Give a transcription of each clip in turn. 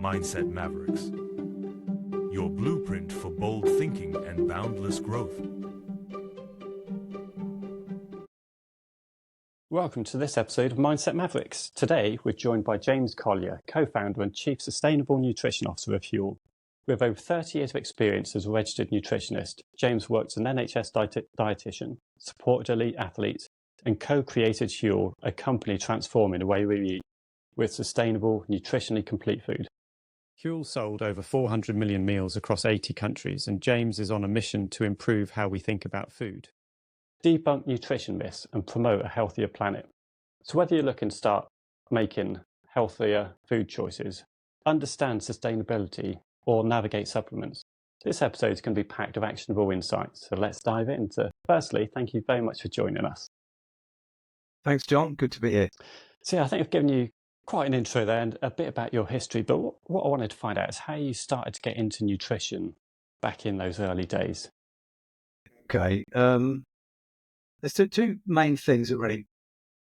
Mindset Mavericks, your blueprint for bold thinking and boundless growth. Welcome to this episode of Mindset Mavericks. Today, we're joined by James Collier, co-founder and Chief Sustainable Nutrition Officer of Huel. With over 30 years of experience as a registered nutritionist, James worked as an NHS dietitian, supported elite athletes, and co-created Huel, a company transforming the way we eat with sustainable, nutritionally complete food. Huel sold over 400 million meals across 80 countries, and James is on a mission to improve how we think about food, debunk nutrition myths, and promote a healthier planet. So whether you're looking to start making healthier food choices, understand sustainability, or navigate supplements, this episode is going to be packed with actionable insights. So let's dive in. So firstly, thank you very much for joining us. Thanks, John. Good to be here. So I think I've given you quite an intro there and a bit about your history, but what I wanted to find out is how you started to get into nutrition back in those early days. Okay. There's two main things that really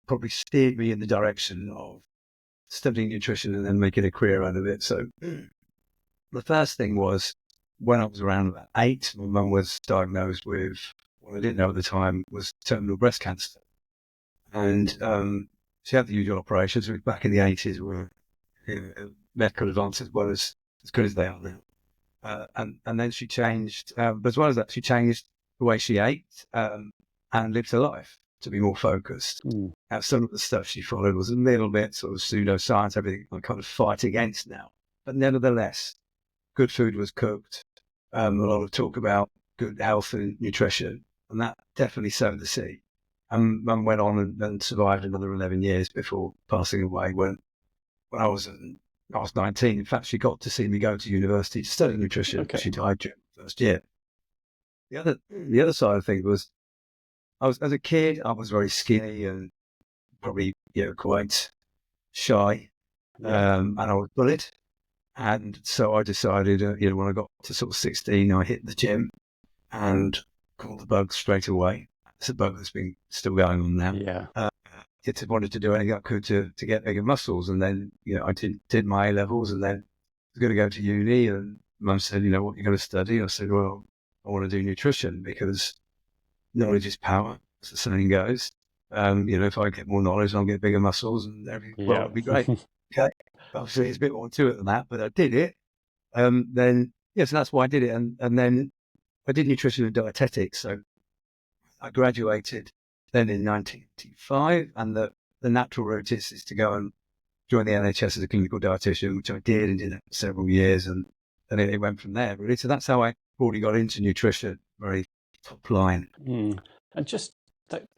probably steered me in the direction of studying nutrition and then making a career out of it. So the first thing was when I was around about 8, my mum was diagnosed with what I didn't know at the time was terminal breast cancer. And she had the usual operations, which back in the 80s were medical advances were as good as they are now. And then she changed, but as well as that, she changed the way she ate and lived her life to be more focused. Now, some of the stuff she followed was a little bit sort of pseudoscience, everything I kind of fight against now. But nevertheless, good food was cooked, a lot of talk about good health and nutrition, and that definitely sowed the seed. And Mum went on and survived another 11 years before passing away when I was 19. In fact, she got to see me go to university to study nutrition. Okay. She died during the first year. The other side of things was, as a kid, I was very skinny and probably quite shy, and I was bullied. And so I decided, when I got to sort of 16, I hit the gym and caught the bug straight away. It's a bug that's been still going on now. Yeah. Wanted to do anything I could to get bigger muscles. And then, I did my A-levels and then I was going to go to uni, and Mum said, what are you going to study? I said, well, I want to do nutrition because knowledge is power, as the saying goes. If I get more knowledge, I'll get bigger muscles and everything. Well, it'd be great. Okay. Obviously, it's a bit more to it than that, but I did it. So that's why I did it. And then I did nutrition and dietetics. So I graduated then in 1985, and the natural route is to go and join the NHS as a clinical dietitian, which I did and did that for several years, and then it went from there, really. So that's how I already got into nutrition, very top line. And just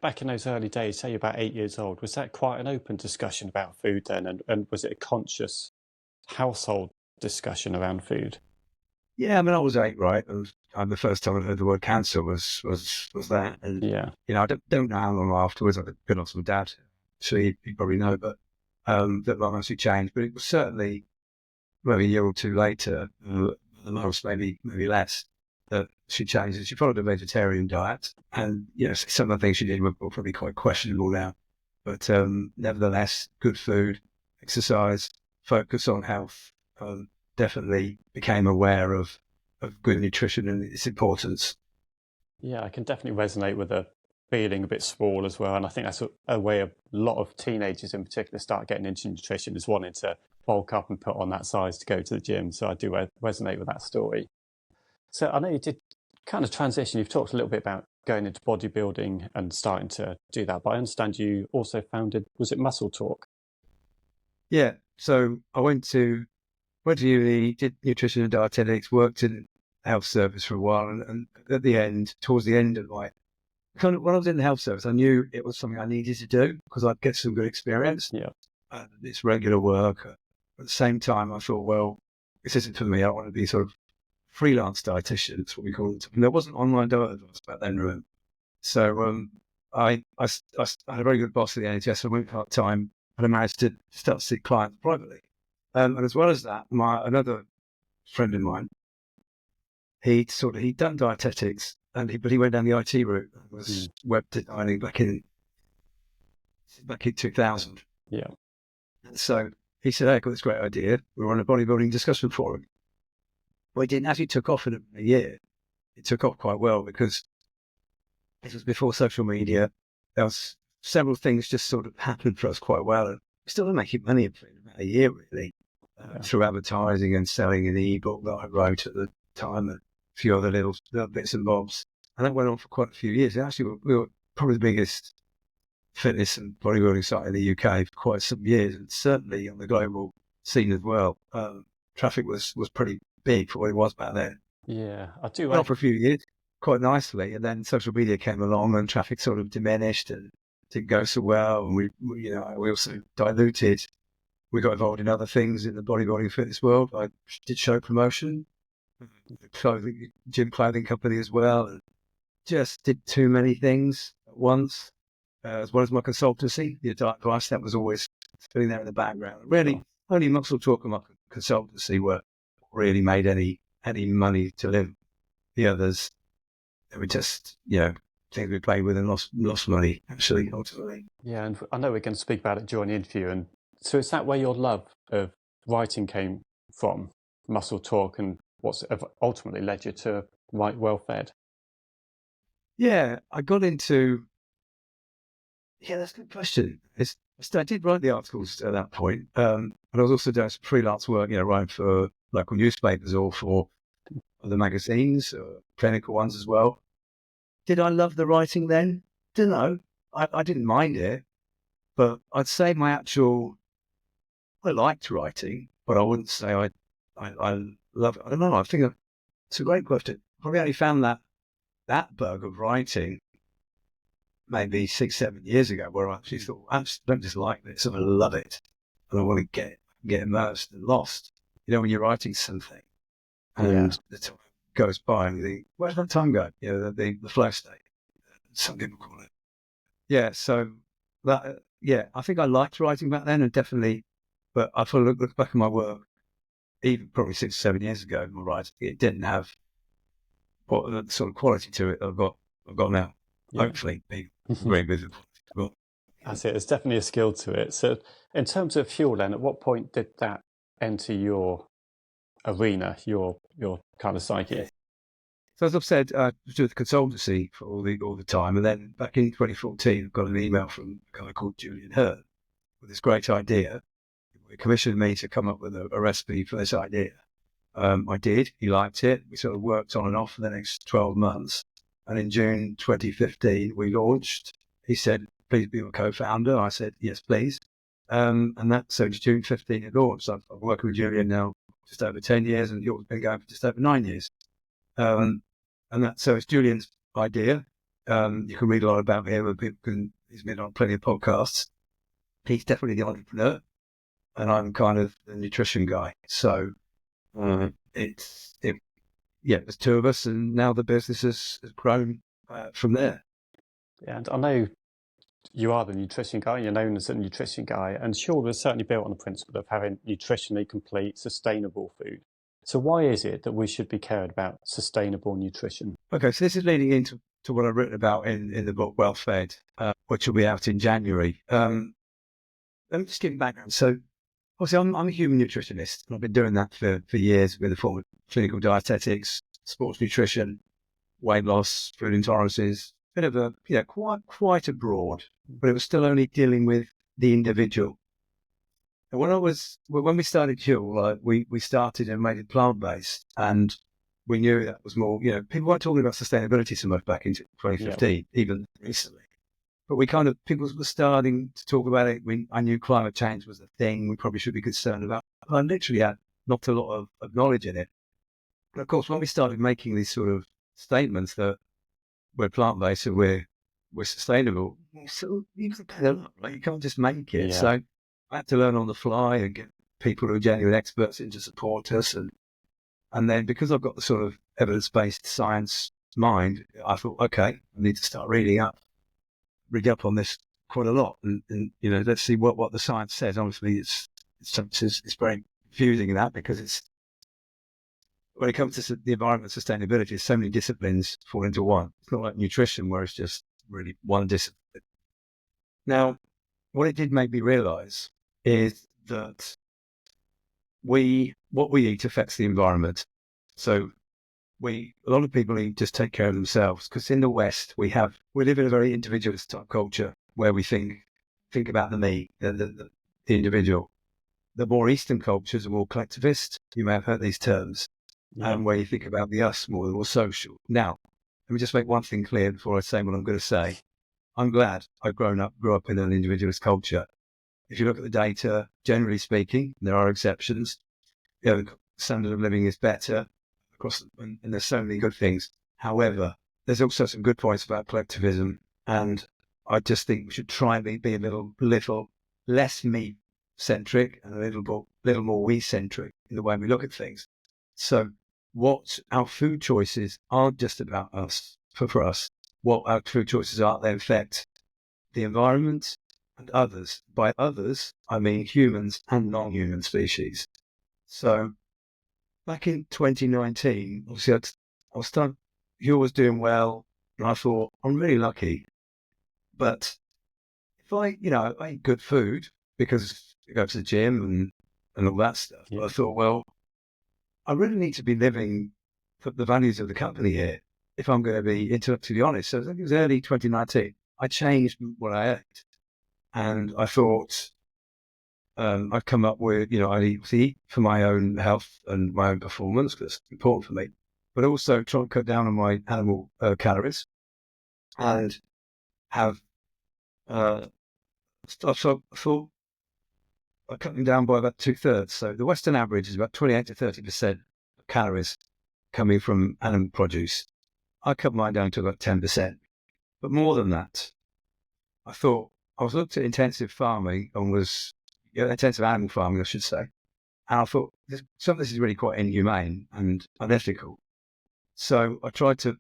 back in those early days, say you're about 8 years old, was that quite an open discussion about food then? And was it a conscious household discussion around food? Yeah, I mean, I was 8, right? And the first time I heard the word cancer was that. And, I don't know how long afterwards I could ask my dad. So he'd probably know, but that might actually changed. But it was certainly maybe a year or two later, the most maybe less, that she changed. And she followed a vegetarian diet. And, some of the things she did were probably quite questionable now. But nevertheless, good food, exercise, focus on health, definitely became aware of good nutrition and its importance. Yeah, I can definitely resonate with the feeling a bit small as well. And I think that's a way a lot of teenagers in particular start getting into nutrition, is wanting to bulk up and put on that size to go to the gym. So I do resonate with that story. So I know you did kind of transition. You've talked a little bit about going into bodybuilding and starting to do that, but I understand you also founded, was it Muscle Talk? Yeah, so I went to uni, did nutrition and dietetics, worked in the health service for a while, and at the end, towards the end of my when I was in the health service, I knew it was something I needed to do because I'd get some good experience. Yeah, it's regular work. At the same time, I thought, well, this isn't for me. I want to be sort of freelance dietitian. That's what we call it. And there wasn't online diet advice back then, really. So I had a very good boss at the NHS. I went part time, and I managed to start to see clients privately. And as well as that, another friend of mine, he'd done dietetics, but he went down the IT route. It was web designing back in 2000. Yeah. And so he said, "Hey, I got this great idea. We're on a bodybuilding discussion forum." Well, it didn't actually took off in a year. It took off quite well because this was before social media. There was several things just sort of happened for us quite well. And we still making money in about a year, really, through advertising and selling an ebook that I wrote at the time and a few other little bits and bobs. And that went on for quite a few years. Actually, we were probably the biggest fitness and bodybuilding site in the UK for quite some years, and certainly on the global scene as well. Traffic was pretty big for what it was back then. Yeah, I do. Went on for a few years, quite nicely, and then social media came along, and traffic sort of diminished and didn't go so well. And we also diluted. We got involved in other things in the bodybuilding fitness world. I did show promotion, gym clothing company as well, and just did too many things at once. As well as my consultancy, the diet advice, that was always sitting there in the background. Really, only Muscle Talk and my consultancy were really made any money to live. The others, they were just, things we played with and lost money, actually, ultimately. Yeah, and I know we're going to speak about it during the interview. And so is that where your love of writing came from, Muscle Talk, and what's ultimately led you to write Well Fed? Yeah, I got into... Yeah, that's a good question. I did write the articles at that point, and I was also doing some freelance work, writing for local newspapers or for other magazines, clinical ones as well. Did I love the writing then? Don't know. I didn't mind it, but I'd say I liked writing, but I wouldn't say I love it. I don't know. I think it's a great question. Probably only found that bug of writing maybe 6-7 years ago, where I actually thought, I don't just like this, I love it. And I want to get immersed and lost. When you're writing something and the time goes by and you think, where's that time go? The flow state, some people call it. Yeah, so that, I think I liked writing back then, and definitely, but I thought, look back at my work, even probably 6-7 years ago, my writing, it didn't have the sort of quality to it that I've got now. Hopefully, being very visible. That's it. There's definitely a skill to it. So, in terms of Huel, then, at what point did that enter your arena, your kind of psyche? Yeah. So, as I've said, I was doing the consultancy for all the time, and then back in 2014, I got an email from a guy called Julian Hurt with this great idea. He commissioned me to come up with a recipe for this idea. I did. He liked it. We sort of worked on and off for the next 12 months. And in June 2015, we launched. He said, "Please be my co-founder." I said, "Yes, please." So June 15, it launched. I've worked with Julian now just over 10 years, and Huel's been going for just over 9 years. So it's Julian's idea. You can read a lot about him, and he's been on plenty of podcasts. He's definitely the entrepreneur, and I'm kind of the nutrition guy. So there's two of us, and now the business has grown from there. Yeah, and I know you are the nutrition guy, you're known as the nutrition guy, and Huel was certainly built on the principle of having nutritionally complete, sustainable food. So why is it that we should be cared about sustainable nutrition? Okay, so this is leading into what I've written about in the book Well Fed, which will be out in January. Let me just give you background. So obviously I'm a human nutritionist, and I've been doing that for years with the form of clinical dietetics, sports nutrition, weight loss, food intolerances, bit of a, quite a broad, but it was still only dealing with the individual. And when we started Huel, we started and made it plant-based, and we knew that was more, people weren't talking about sustainability so much back in 2015, even recently. But people were starting to talk about it. I knew climate change was a thing we probably should be concerned about. I literally had not a lot of knowledge in it. But of course, when we started making these sort of statements that we're plant-based and we're sustainable, so you can't just make it. Yeah. So I had to learn on the fly and get people who are genuine experts in to support us. And then because I've got the sort of evidence-based science mind, I thought, okay, I need to start reading up on this quite a lot. And let's see what the science says. Obviously, it's very confusing in that, because when it comes to the environment sustainability, so many disciplines fall into one. It's not like nutrition, where it's just really one discipline. Now, what it did make me realize is that what we eat affects the environment. So a lot of people just take care of themselves, because in the West we live in a very individualist type culture where we think about the me, the individual. The more Eastern cultures are more collectivist. You may have heard these terms, and where you think about the us more, the more social. Now, let me just make one thing clear before I say what I'm going to say. I'm glad I grew up in an individualist culture. If you look at the data, generally speaking, there are exceptions. The standard of living is better across, and there's so many good things. However, there's also some good points about collectivism, and I just think we should try and be a little less me-centric and a little more we-centric in the way we look at things. So what our food choices aren't just about us, for us. What our food choices are, they affect the environment and others. By others, I mean humans and non-human species. So back in 2019, obviously Huel was doing well, and I thought, I'm really lucky. But if I ate good food, because I go to the gym and all that stuff, but I thought, well, I really need to be living for the values of the company here if I'm going to be intellectually honest. So I think it was early 2019. I changed what I ate, and I thought I'd come up with, I eat for my own health and my own performance, because it's important for me, but also try and cut down on my animal calories, and have I thought I cut them down by about 2/3. So the Western average is about 28 to 30% of calories coming from animal produce. I cut mine down to about 10%. But more than that, I thought, I was looked at intensive farming and intensive animal farming, I should say. And I thought, some of this is really quite inhumane and unethical. So I tried to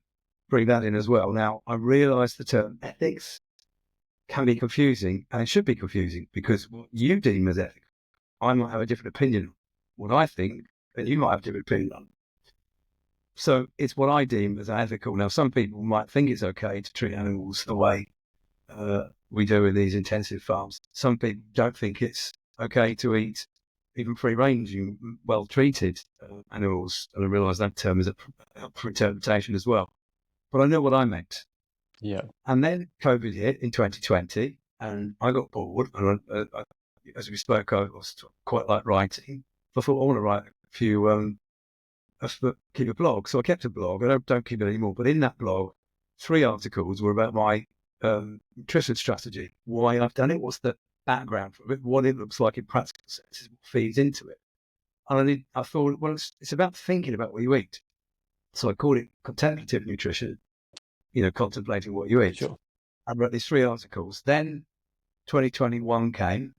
bring that in as well. Now, I realised the term ethics can be confusing, and it should be confusing, because what you deem as ethical, I might have a different opinion on. What I think, and you might have a different opinion on. So it's what I deem as ethical. Now, some people might think it's okay to treat animals the way we do in these intensive farms. Some people don't think it's okay to eat even free-ranging, well-treated animals. And I realise that term is up for interpretation as well. But I know what I meant. Yeah. And then COVID hit in 2020, and I got bored. And as we spoke, I was quite like writing. I thought, I want to write a few, keep a blog. So I kept a blog. I don't keep it anymore. But in that blog, 3 articles were about my nutrition strategy, why I've done it, what's the background for it, what it looks like in practical sense, what feeds into it. And I thought, well, it's about thinking about what you eat. So I called it contemplative nutrition, contemplating what you eat. Sure. I wrote these 3 articles. Then 2021 came,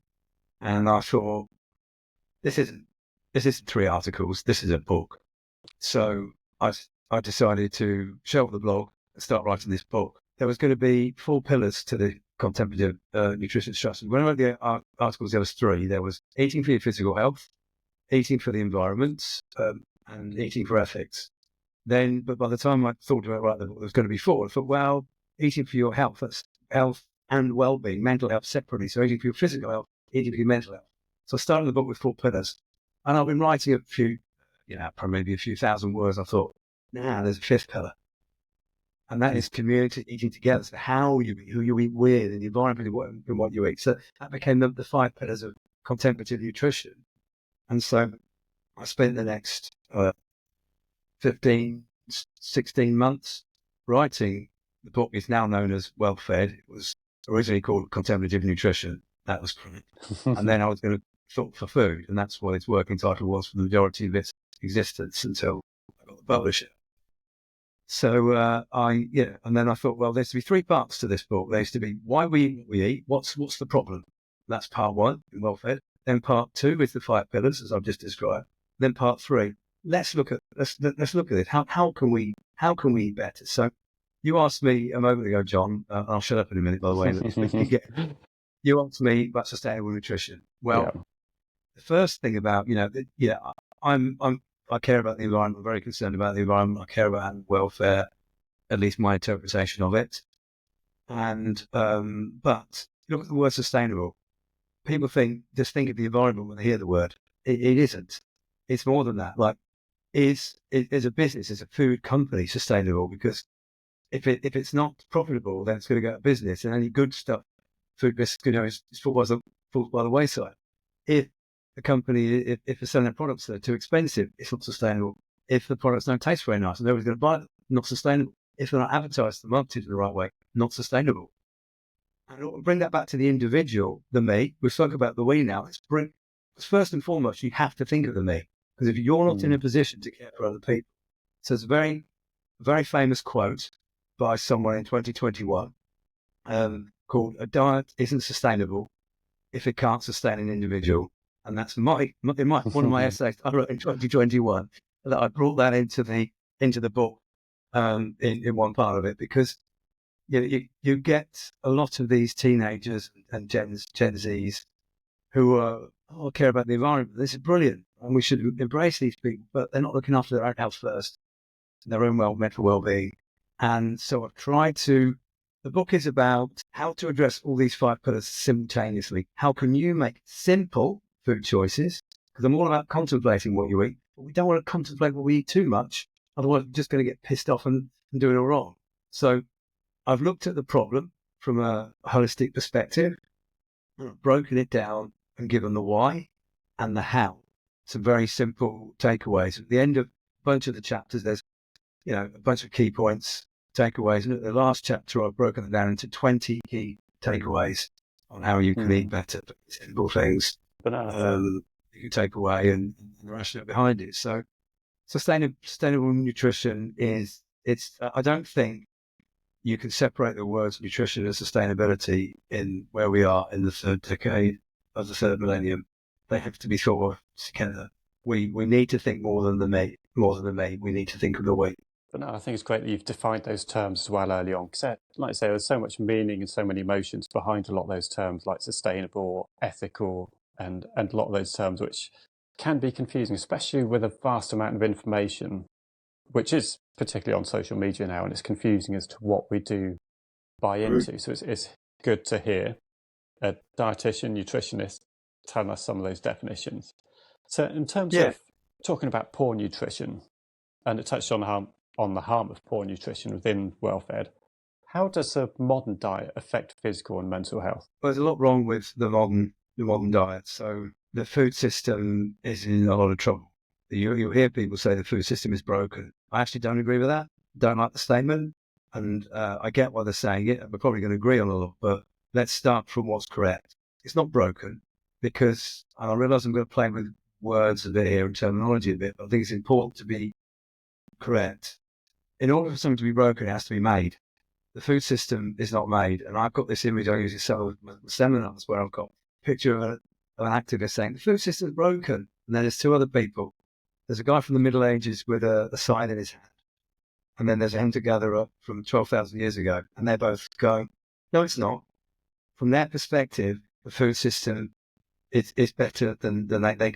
and I thought, this isn't 3 articles, this is a book. So I decided to shelve the blog and start writing this book. There was going to be 4 pillars to the contemplative nutrition strategy. When I wrote the articles, there was 3. There was eating for your physical health, eating for the environment, and eating for ethics. But by the time I thought about writing the book, there was going to be 4. I thought, well, eating for your health, that's health and well-being, mental health separately. So eating for your physical health, eating for your mental health. So I started the book with 4 pillars. And I've been writing a few, probably maybe a few thousand words. I thought, there's a 5th pillar. And that is community eating together. So how you eat, who you eat with, and the environment and what you eat. So that became the 5 pillars of contemplative nutrition. And so I spent the next 15, 16 months writing. The book is now known as Well Fed. It was originally called Contemplative Nutrition. That was correct. And then I was going to Thought for Food, and that's what its working title was for the majority of its existence until I got the publisher. So and then I thought, well, there's to be 3 parts to this book. There's to be why we eat what we eat. What's the problem? That's part 1, Well Fed. Then part 2 is the 5 pillars, as I've just described. Then part 3, let's look at this. How can we eat better? So you asked me a moment ago, John. I'll shut up in a minute, by the way. You asked me about sustainable nutrition. Well, the first thing about I care about the environment. I'm very concerned about the environment. I care about animal welfare, at least my interpretation of it. And but look at the word sustainable. People just think of the environment when they hear the word. It isn't. it's more than that. Like, is a business, is a food company sustainable? Because if it's not profitable, then it's going to go out of business, and any good stuff, food business, is falls by the wayside. If the company, if they're selling their products that are too expensive, it's not sustainable. If the products don't taste very nice and nobody's going to buy them, not sustainable. If they're not advertised and marketed in the right way, not sustainable. And I'll bring that back to the individual, the me. We've spoken about the we now. First and foremost, you have to think of the me. Because if you're not in a position to care for other people, so it's a very, very famous quote by someone in 2021 called "A diet isn't sustainable if it can't sustain an individual." And that's one of my essays I wrote in 2021 that I brought that into the book in one part of it, because you get a lot of these teenagers and Gen Zs who care about the environment. This is brilliant, and we should embrace these people, but they're not looking after their own health first, their own mental well-being. And so the book is about how to address all these 5 pillars simultaneously. How can you make simple food choices? Because I'm all about contemplating what you eat, but we don't want to contemplate what we eat too much. Otherwise, we're just going to get pissed off and do it all wrong. So I've looked at the problem from a holistic perspective, broken it down and given the why and the how. Some very simple takeaways. At the end of a bunch of the chapters, there's a bunch of key points, takeaways. And at the last chapter, I've broken it down into 20 key takeaways on how you can eat better, simple things you can take away and the rationale behind it. So sustainable nutrition I don't think you can separate the words nutrition and sustainability in where we are in the 3rd decade of the 3rd millennium. They have to be thought of together. We need to think more than the me. We need to think of the we. But no, I think it's great that you've defined those terms as well early on, because like I say, there's so much meaning and so many emotions behind a lot of those terms, like sustainable, ethical, and a lot of those terms, which can be confusing, especially with a vast amount of information, which is particularly on social media now, and it's confusing as to what we do buy into. So it's good to hear a dietitian, nutritionist telling us some of those definitions. So in terms of talking about poor nutrition, and it touched on the harm of poor nutrition within welfare, how does a modern diet affect physical and mental health? Well, there's a lot wrong with the modern diet. So the food system is in a lot of trouble. You'll hear people say the food system is broken. I actually don't agree with that. Don't like the statement. And I get why they're saying it. We're probably going to agree on a lot, but let's start from what's correct. It's not broken because, and I realise I'm going to play with words a bit here and terminology a bit, but I think it's important to be correct. In order for something to be broken, it has to be made. The food system is not made. And I've got this image I use in some of my seminars where I've got a picture of an activist saying, the food system is broken. And then there's 2 other people. There's a guy from the Middle Ages with a sign in his hand. And then there's a hunter-gatherer from 12,000 years ago. And they're both going, no, it's not. From their perspective, the food system is better than they.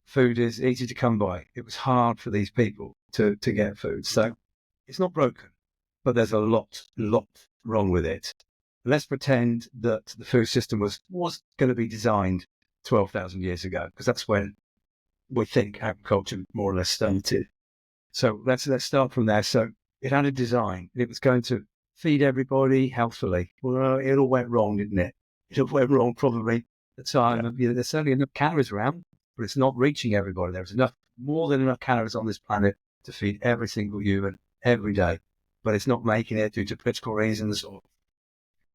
Food is easy to come by. It was hard for these people to get food. So it's not broken, but there's a lot wrong with it. Let's pretend that the food system was going to be designed 12,000 years ago, because that's when we think agriculture more or less started. So let's start from there. So it had a design. It was going to feed everybody healthfully. Well, it all went wrong, didn't it? It all went wrong probably at the time. Yeah. There's certainly enough calories around, but it's not reaching everybody. There's more than enough calories on this planet to feed every single human every day, but it's not making it due to political reasons or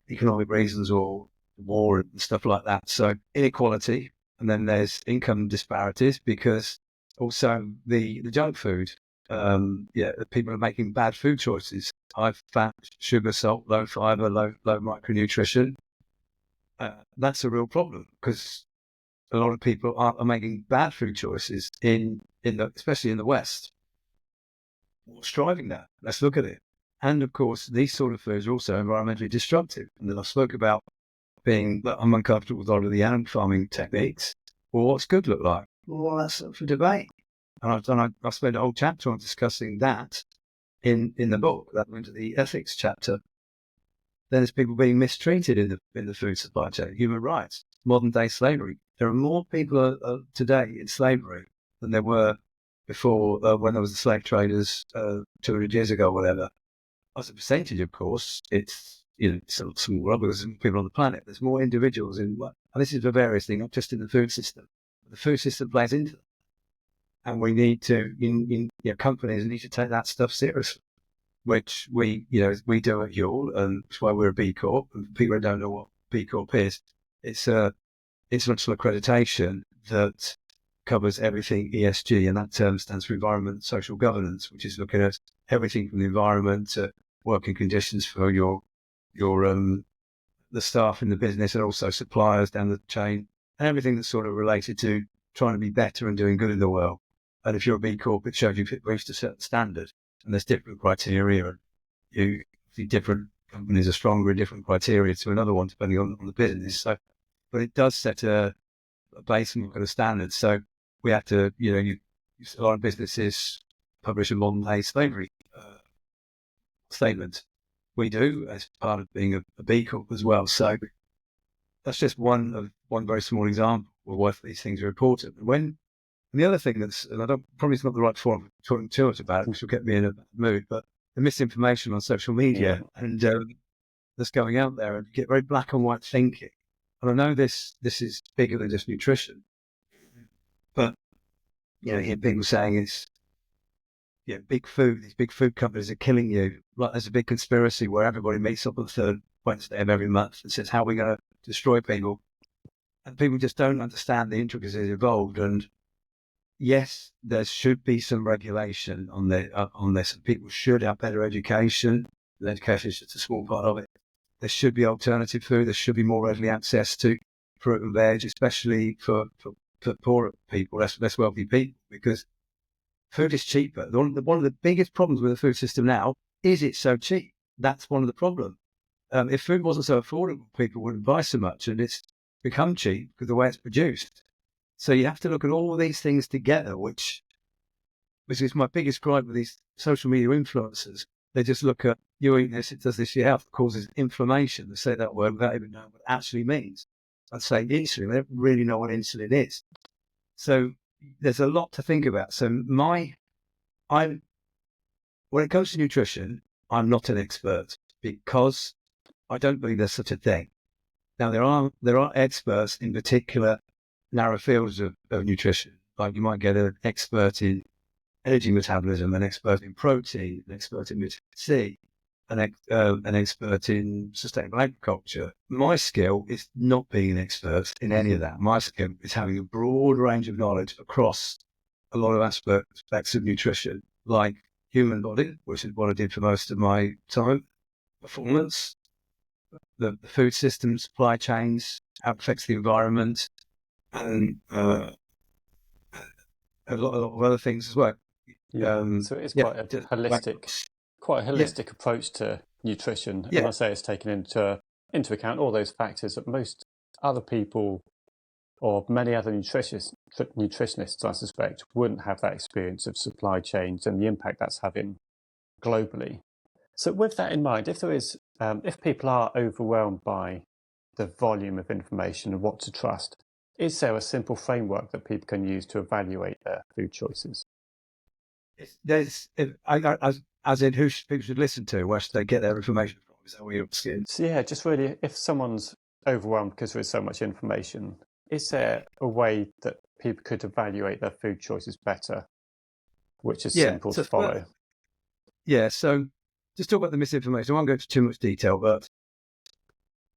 economic reasons or war and stuff like that. So inequality, and then there's income disparities, because also the junk food, people are making bad food choices, high fat, sugar, salt, low fiber, low micronutrition. That's a real problem, because a lot of people are making bad food choices especially in the West. What's driving that? Let's look at it. And of course, these sort of foods are also environmentally destructive. And then I spoke about I'm uncomfortable with a lot of the animal farming techniques. Well, what's good look like? Well, that's up for debate. And I spent a whole chapter on discussing that in the book. That went to the ethics chapter. Then there's people being mistreated in the food supply chain, human rights, modern day slavery. There are more people today in slavery than there were before when there was the slave traders 200 years ago or whatever. As a percentage, of course, it's small because there's people on the planet. There's more individuals and this is for various things, not just in the food system. The food system plays into it, and we need to, companies need to take that stuff seriously, which we do at Huel, and that's why we're a B Corp. And people who don't know what B Corp is, it's international accreditation that covers everything ESG, and that term stands for environment, social governance, which is looking at everything from the environment to working conditions for the staff in the business, and also suppliers down the chain, and everything that's sort of related to trying to be better and doing good in the world. And if you're a B Corp, it shows you've reached a certain standard, and there's different criteria, and different companies are stronger in different criteria to another one depending on the business. So, but it does set a base and a standard. So we have to, a lot of businesses publish a modern day slavery statement. We do as part of being a B Corp as well. So that's just one very small example of why these things are important. And the other thing and I don't, probably it's not the right forum for talking too much about it because it'll get me in a bad mood, but the misinformation on social media and that's going out there, and get very black and white thinking. And I know this is bigger than just nutrition, but you hear people saying it's big food. These big food companies are killing you. Like there's a big conspiracy where everybody meets up on the third Wednesday of every month and says how are we going to destroy people, and people just don't understand the intricacies involved. And yes, there should be some regulation on this, and people should have better education. And education is just a small part of it. There should be alternative food. There should be more readily access to fruit and veg, especially for poorer people, less wealthy people, because food is cheaper. One of the biggest problems with the food system now is it's so cheap. That's one of the problems. If food wasn't so affordable, people wouldn't buy so much, and it's become cheap because of the way it's produced. So you have to look at all these things together, which is my biggest gripe with these social media influencers. They just look at, you eat this, it does this to your health, causes inflammation. They say that word without even knowing what it actually means. I'd say insulin, they don't really know what insulin is. So there's a lot to think about. So when it comes to nutrition, I'm not an expert because I don't believe there's such a thing. Now there are experts in particular narrow fields of nutrition. Like you might get an expert in energy metabolism, an expert in protein, an expert in vitamin C, an expert in sustainable agriculture. My skill is not being an expert in any of that. My skill is having a broad range of knowledge across a lot of aspects of nutrition, like human body, which is what I did for most of my time, performance, the food system, supply chains, how it affects the environment, and a lot of other things as well. So it's quite a holistic approach to nutrition. And I say it's taken into account all those factors that most other people or many other nutritionists, I suspect, wouldn't have that experience of supply chains and the impact that's having globally. So with that in mind, if people are overwhelmed by the volume of information and what to trust, is there a simple framework that people can use to evaluate their food choices? As in who people should listen to, where should they get their information from? Is that what you're asking? So yeah, just really, if someone's overwhelmed because there is so much information, is there a way that people could evaluate their food choices better, which is simple to follow? So just talk about the misinformation. I won't go into too much detail, but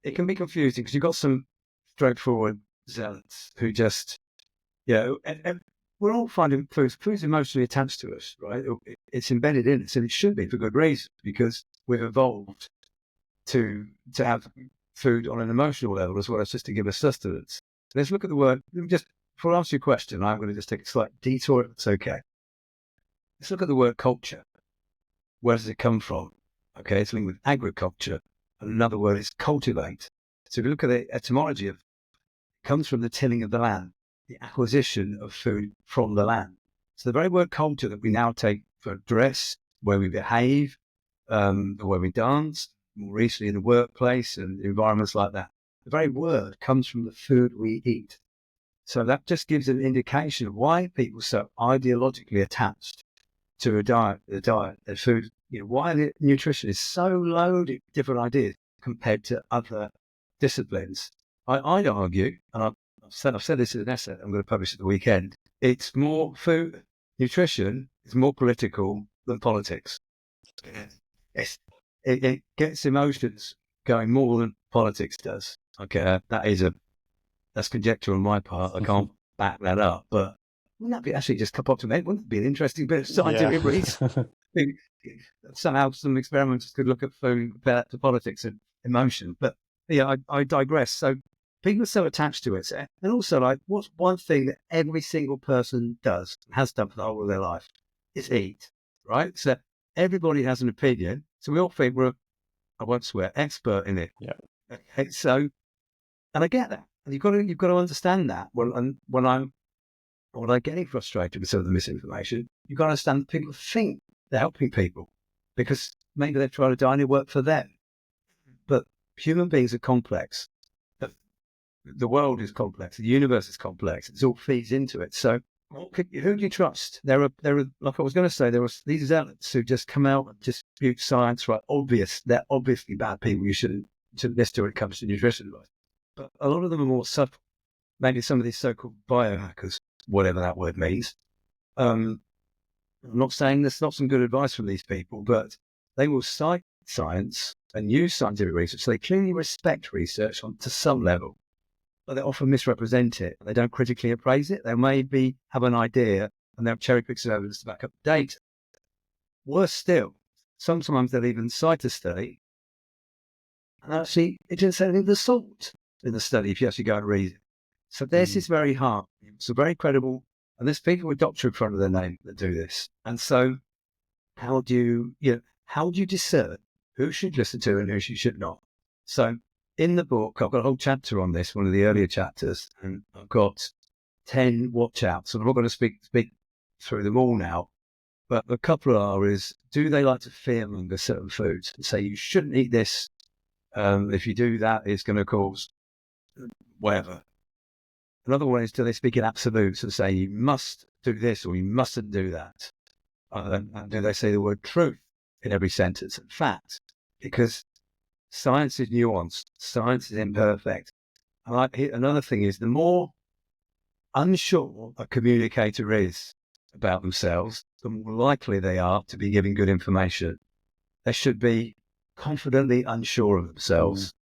it can be confusing because you've got some straightforward zealots who just, and we're all finding food's emotionally attached to us, right? It's embedded in us, and it should be for good reason, because we've evolved to have food on an emotional level as well as just to give us sustenance. Let's look at the word. Before I answer your question, I'm going to just take a slight detour if it's okay. Let's look at the word culture. Where does it come from? Okay, it's linked with agriculture, and another word is cultivate. So if you look at the etymology it comes from the tilling of the land, the acquisition of food from the land. So the very word culture that we now take for dress, where we behave, the way we dance, more recently in the workplace and environments like that, the very word comes from the food we eat. So that just gives an indication of why people are so ideologically attached to a diet, their food. Why the nutrition is so loaded with different ideas compared to other disciplines. I'd argue, and I've said this in an essay I'm going to publish at the weekend, it's more food, nutrition is more political than politics. It gets emotions going more than politics does. Okay, that's conjecture on my part. I can't back that up, but wouldn't that be actually just come up to me? Wouldn't it be an interesting bit of scientific research? Somehow some experiments could look at food and compare that to politics and emotion. But yeah, I digress. So people are so attached to it. And also, like, what's one thing that every single person does, has done for the whole of their life, is eat, right? So everybody has an opinion. So we all think we're, I won't swear, expert in it. Yeah. Okay, so, and I get that. And you've got to understand that. When I'm getting frustrated with some of the misinformation, you've got to understand that people think they're helping people because maybe they're trying to do only work for them. But human beings are complex. The world is complex. The universe is complex. It all feeds into it. So who do you trust? There are, like I was going to say, there are these zealots who just come out and dispute science, right? They're obviously bad people. You shouldn't listen to when it comes to nutrition. But a lot of them are more subtle. Maybe some of these so-called biohackers, whatever that word means. I'm not saying there's not some good advice from these people, but they will cite science and use scientific research. So they clearly respect research to some level, but they often misrepresent it. They don't critically appraise it. They maybe have an idea and they'll cherry pick some evidence to back up the data. Worse still, sometimes they'll even cite a study and actually it didn't say anything of the sort in the study if you actually go and read it. So this is very hard. It's very credible. And there's people with doctor in front of their name that do this. And so how do you discern who should listen to and who should not? So in the book, I've got a whole chapter on this, one of the earlier chapters, and I've got 10 watch outs. And I'm not going to speak through them all now, but a couple is, do they like to fearmonger certain foods and say you shouldn't eat this? If you do that, it's going to cause whatever. Another one is, do they speak in absolutes and say you must do this or you mustn't do that? And do they say the word truth in every sentence and fact? Because science is nuanced, science is imperfect. And another thing is, the more unsure a communicator is about themselves, the more likely they are to be giving good information. They should be confidently unsure of themselves.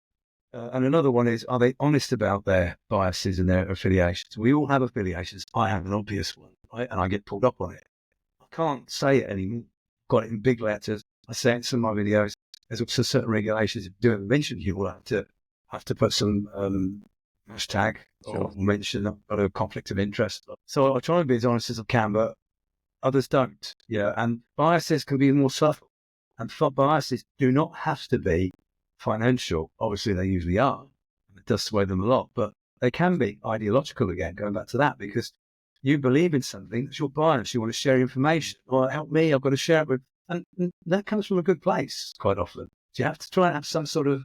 And another one is, are they honest about their biases and their affiliations? We all have affiliations. I have an obvious one, right? And I get pulled up on it. I can't say it anymore. Got it in big letters. I say it in some of my videos. There's also certain regulations. If you do mention, you will have to put some hashtag or mention a conflict of interest. So I try and be as honest as I can, but others don't. And biases can be more subtle. And biases do not have to be financial. Obviously, they usually are. It does sway them a lot, but they can be ideological again, going back to that, because you believe in something, that's your bias. You want to share information. Or help me, I've got to share it with. And that comes from a good place quite often. So you have to try and have some sort of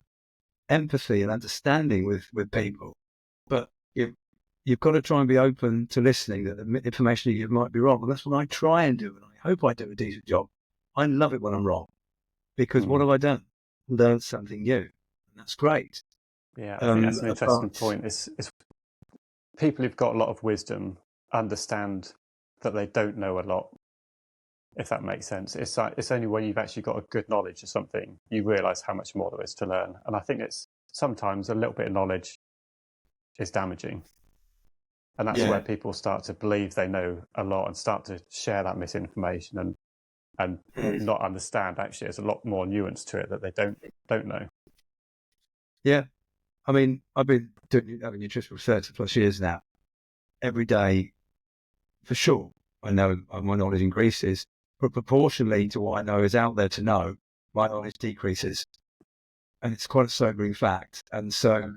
empathy and understanding with people. But you've got to try and be open to listening that the information you give might be wrong. And that's what I try and do. And I hope I do a decent job. I love it when I'm wrong. Because what have I done? Learned something new. And that's great. Yeah, I think that's an interesting point. It's people who've got a lot of wisdom understand that they don't know a lot, if that makes sense. It's only when you've actually got a good knowledge of something, you realise how much more there is to learn. And I think it's sometimes a little bit of knowledge is damaging. And that's where people start to believe they know a lot and start to share that misinformation and not understand actually there's a lot more nuance to it that they don't know. Yeah. I mean, I've been having nutrition for 30 plus years now. Every day, for sure, I know my knowledge increases, but proportionally to what I know is out there to know, my knowledge decreases. And it's quite a sobering fact. And so,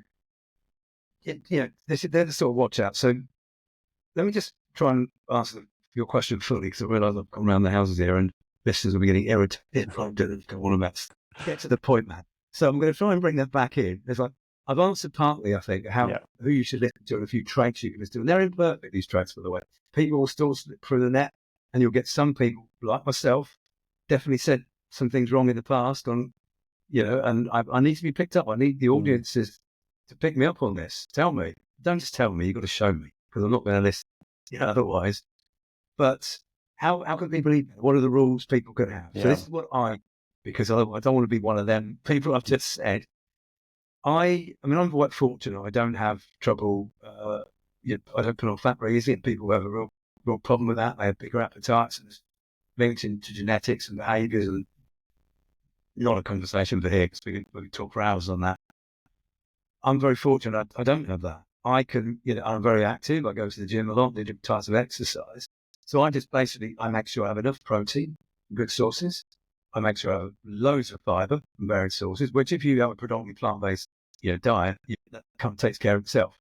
they're the sort of watch out. So let me just try and answer your question fully, because I realise I've gone around the houses here and listeners will be getting irritated. Get to the point, man. So I'm going to try and bring that back in. There's like I've answered partly, I think, who you should listen to and a few traits you can listen to. And they're imperfect, these traits, by the way. People will still slip through the net, and you'll get some people, like myself, definitely said some things wrong in the past on, and I need to be picked up. I need the audiences to pick me up on this. Tell me. Don't just tell me, you've got to show me, because I'm not going to listen, otherwise. But how can people eat? What are the rules people can have? So this is what because I don't want to be one of them people I've just said. I'm quite fortunate. I don't have trouble. I don't put on fat very easily. And people who have a real problem with that. They have bigger appetites, and it's linked into genetics and behaviours. And not a conversation for here, because we can talk for hours on that. I'm very fortunate. I don't have that. I can, I'm very active. I go to the gym a lot, do different types of exercise. So I make sure I have enough protein, good sources. I make sure I have loads of fibre from various sources, which if you have a predominantly plant-based, diet, that kind of takes care of itself.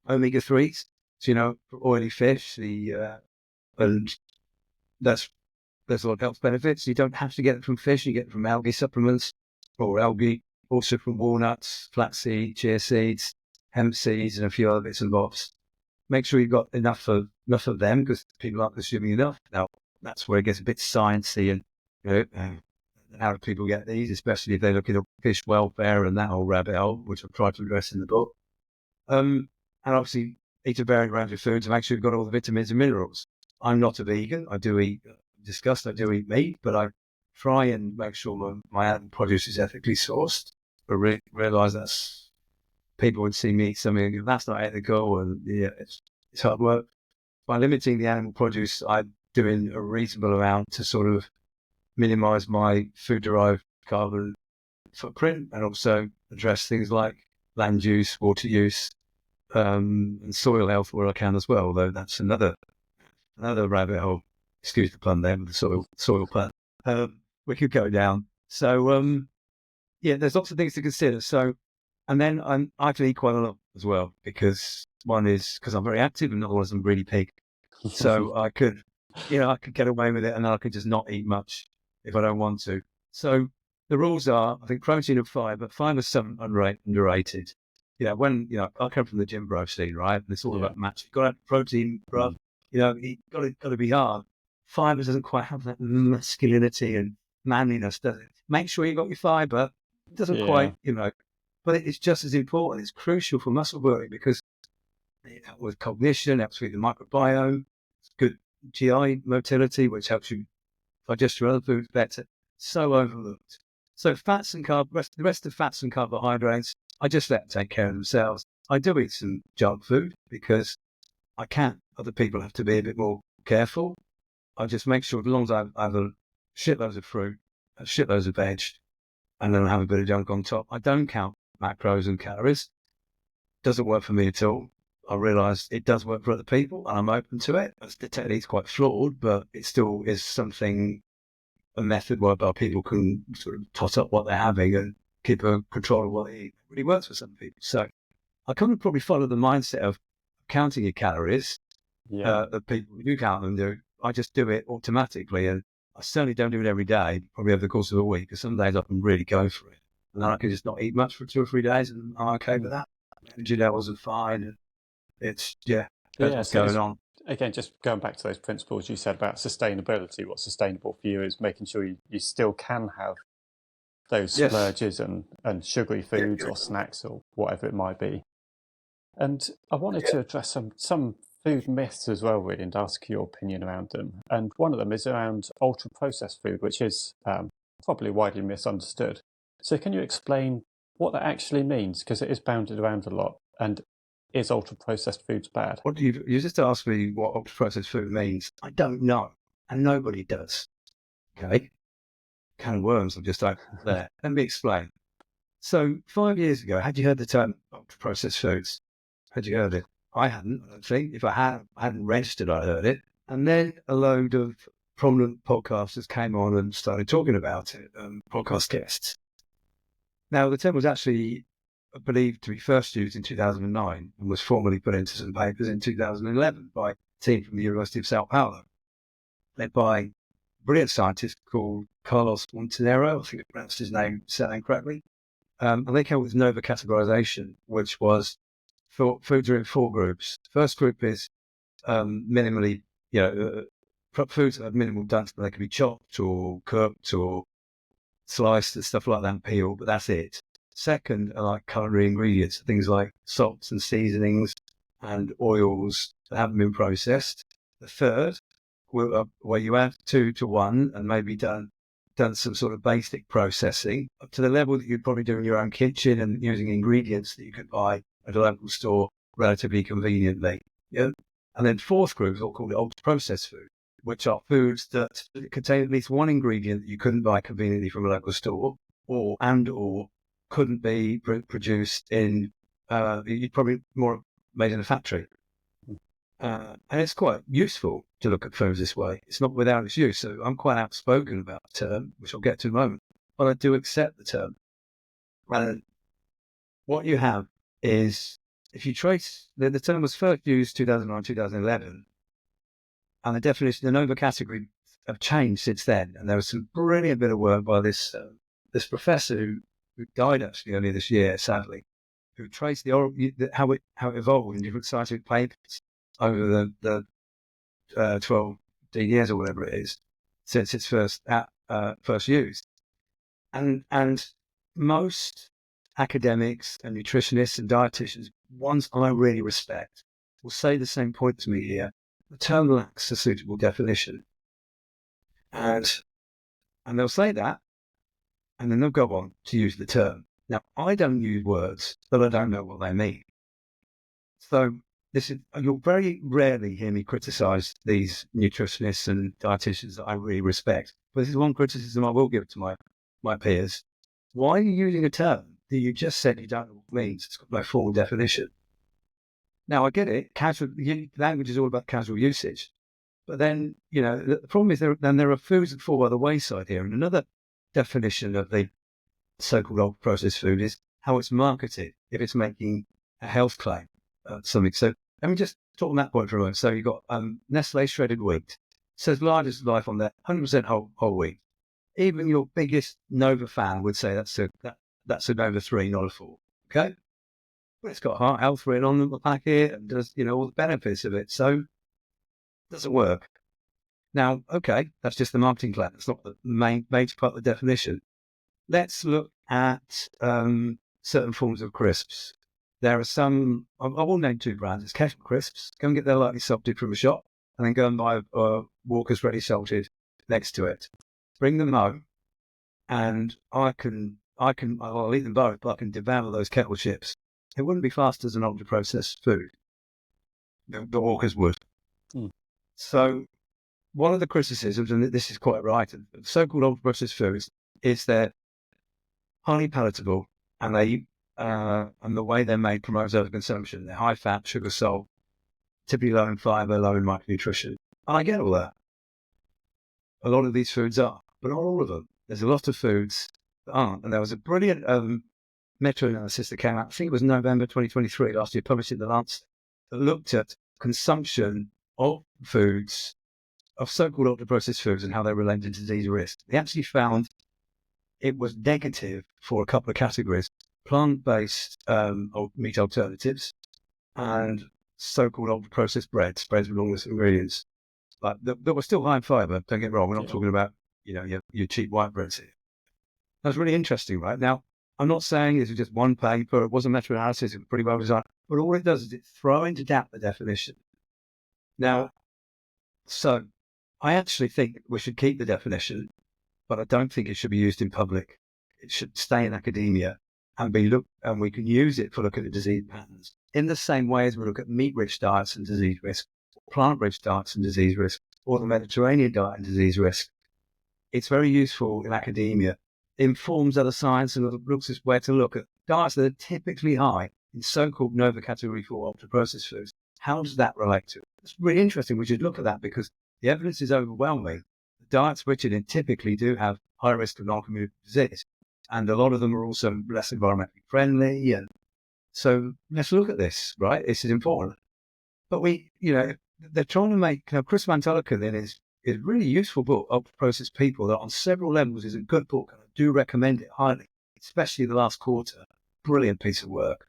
Omega-3s, so, for oily fish, and there's a lot of health benefits. You don't have to get it from fish. You get it from algae supplements or algae, also from walnuts, flaxseed, chia seeds, hemp seeds, and a few other bits and bobs. Make sure you've got enough of them, because people aren't consuming enough. Now, that's where it gets a bit sciencey, and how do people get these, especially if they look at fish welfare and that whole rabbit hole, which I've tried to address in the book. And obviously, eat a varied range of foods to make sure you've got all the vitamins and minerals. I'm not a vegan. I do eat meat, but I try and make sure my animal produce is ethically sourced. But realise that's, people would see me something that's not ethical, and it's hard work. By limiting the animal produce, I'm doing a reasonable amount to sort of minimise my food-derived carbon footprint, and also address things like land use, water use, and soil health where I can as well. Though that's another rabbit hole. Excuse the pun there, with the soil pun. We could go down. So there's lots of things to consider. So, and then I can eat quite a lot as well, because one is because I'm very active, and another one is I'm really pig. So I could get away with it, and I could just not eat much if I don't want to. So the rules are, I think, protein and fibre. Fibre's something underrated. I come from the gym bro scene, right? And it's all about match. You've got to have protein, bro. You've got to be hard. Fibre doesn't quite have that masculinity and manliness, does it? Make sure you got your fibre. It doesn't quite, but it's just as important. It's crucial for muscle building, because it helps with cognition, helps with the microbiome, it's good GI motility, which helps you digest your other foods better. So overlooked. So fats and the rest of fats and carbohydrates, I just let them take care of themselves. I do eat some junk food because I can. Other people have to be a bit more careful. I just make sure, as long as I have a shitloads of fruit, a shitloads of veg, and then I have a bit of junk on top, I don't count macros and calories. Doesn't work for me at all. I realise it does work for other people, and I'm open to it. The technique's quite flawed, but it still is a method whereby people can sort of tot up what they're having and keep a control of what they eat. It really works for some people. So I kind of probably follow the mindset of counting your calories that people who do count them do. I just do it automatically, and I certainly don't do it every day, probably over the course of a week, because some days I can really go for it. And then I can just not eat much for 2 or 3 days, and I'm okay with that. Energy levels are fine, and it's, that's what's going on. Again, just going back to those principles you said about sustainability, what's sustainable for you is making sure you still can have those splurges and sugary foods or snacks or whatever it might be. And I wanted to address some food myths as well, really, and ask your opinion around them. And one of them is around ultra-processed food, which is probably widely misunderstood. So can you explain what that actually means? Because it is bounded around a lot. And is ultra-processed foods bad? What you just asked me what ultra-processed food means. I don't know, and nobody does. Okay? Can of worms I've just opened there. Let me explain. So 5 years ago, had you heard the term ultra-processed foods? Had you heard it? I hadn't, I don't think. If I hadn't registered, I heard it. And then a load of prominent podcasters came on and started talking about it, podcast guests. Now, the term was actually believed to be first used in 2009 and was formally put into some papers in 2011 by a team from the University of Sao Paulo, led by a brilliant scientist called Carlos Montenegro. I think I pronounced his name correctly. and they came up with Nova categorization, which was foods are in 4 groups. First group is minimally, foods that have minimal dunks, but they can be chopped or cooked or sliced and stuff like that, and peeled, but that's it. Second are like culinary ingredients, things like salts and seasonings and oils that haven't been processed. The third, where you add 2 to 1 and maybe done some sort of basic processing up to the level that you'd probably do in your own kitchen and using ingredients that you could buy at a local store relatively conveniently. Yeah. And then fourth group is all called ultra-processed food, which are foods that contain at least one ingredient that you couldn't buy conveniently from a local store, or couldn't be produced in, you'd probably more made in a factory. And it's quite useful to look at foods this way. It's not without its use. So I'm quite outspoken about the term, which I'll get to in a moment, but I do accept the term. And what you have is, if you trace, the term was first used 2009, 2011, and the definition, the Nova category, have changed since then. And there was some brilliant bit of work by this professor who died actually earlier this year, sadly, who traced how it evolved in different scientific papers over the 12 years or whatever it is since it's first used. And most academics and nutritionists and dietitians, ones I really respect, will say the same point to me here. The term lacks a suitable definition. And they'll say that, and then they'll go on to use the term. Now, I don't use words that I don't know what they mean. So you'll very rarely hear me criticize these nutritionists and dietitians that I really respect. But this is one criticism I will give to my peers. Why are you using a term that you just said you don't know what it means? It's got no formal definition. Now, I get it. Language is all about casual usage. But then, the problem is there are foods that fall by the wayside here. And another definition of the so-called ultra-processed food is how it's marketed, if it's making a health claim, something. So let me just talk on that point for a moment. So you've got Nestle shredded wheat. It says largest life on there, 100% whole wheat. Even your biggest Nova fan would say that's a Nova 3, not a 4. Okay? But it's got heart health written on the packet and does, all the benefits of it. So it doesn't work. Now, okay, that's just the marketing claim. It's not the major part of the definition. Let's look at certain forms of crisps. There are some, I will name 2 brands. It's Kettle Crisps. Go and get their lightly salted from a shop, and then go and buy Walker's Ready Salted next to it. Bring them home, and I'll eat them both, but I can devour those kettle chips. It wouldn't be fast as an ultra-processed food. The Walkers would. So one of the criticisms, and this is quite right, of so-called ultra-processed foods is they're highly palatable, and and the way they're made promotes overconsumption. They're high fat, sugar, salt, typically low in fiber, low in micronutrition. And I get all that. A lot of these foods are, but not all of them. There's a lot of foods that aren't. And there was a brilliant meta-analysis that came out, I think it was November 2023, last year, published in The Lancet, that looked at consumption of foods, of so-called ultra-processed foods, and how they relate to disease risk. They actually found it was negative for a couple of categories: plant-based meat alternatives and so-called ultra-processed breads with all these ingredients. But that were still high in fiber, don't get me wrong. We're not talking about, your cheap white breads here. That's really interesting, right? Now, I'm not saying this is just one paper. It was a meta-analysis. It was pretty well designed. But all it does is it throws into doubt the definition. Now, so I actually think we should keep the definition, but I don't think it should be used in public. It should stay in academia and we can use it for looking at disease patterns in the same way as we look at meat-rich diets and disease risk, plant-rich diets and disease risk, or the Mediterranean diet and disease risk. It's very useful in academia. It informs other science and looks at where to look at diets that are typically high in so-called Nova category 4 ultra-processed foods. How does that relate to it? It's really interesting. We should look at that because the evidence is overwhelming. The diets rich in it typically do have high risk of non-communicable disease. And a lot of them are also less environmentally friendly. And so let's look at this, right? This is important. But they're trying to make, Chris Van Tulleken then is a really useful book, Ultra-Processed People, that on several levels is a good book. And I do recommend it highly. especially the last quarter. Brilliant piece of work.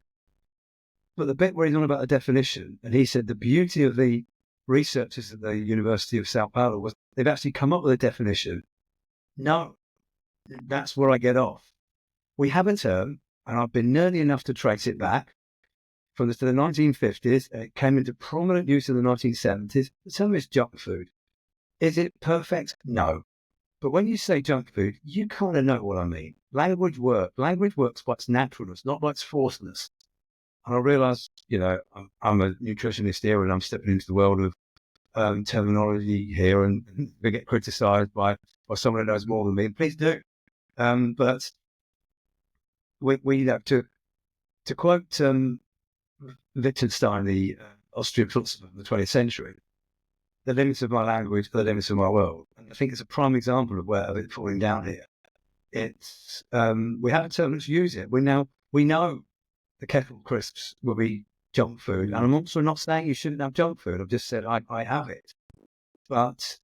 But the bit where he's on about the definition, and he said the beauty of the researchers at the University of Sao Paulo was they've actually come up with a definition. No, that's where I get off. We have a term, and I've been nerdy enough to trace it back from the 1950s. It came into prominent use in the 1970s. The term is junk food. Is it perfect? No. But when you say junk food, you kind of know what I mean. Language works. Language works by its naturalness, not by its forcedness. And I realise, I'm a nutritionist here, and I'm stepping into the world of terminology here, and we get criticised by someone who knows more than me. Please do. But we have to quote Wittgenstein, the Austrian philosopher of the 20th century. The limits of my language are the limits of my world. And I think it's a prime example of it falling down here. It's we have a term, let's use it. We know the kettle crisps will be junk food. And I'm also not saying you shouldn't have junk food. I've just said I have it. But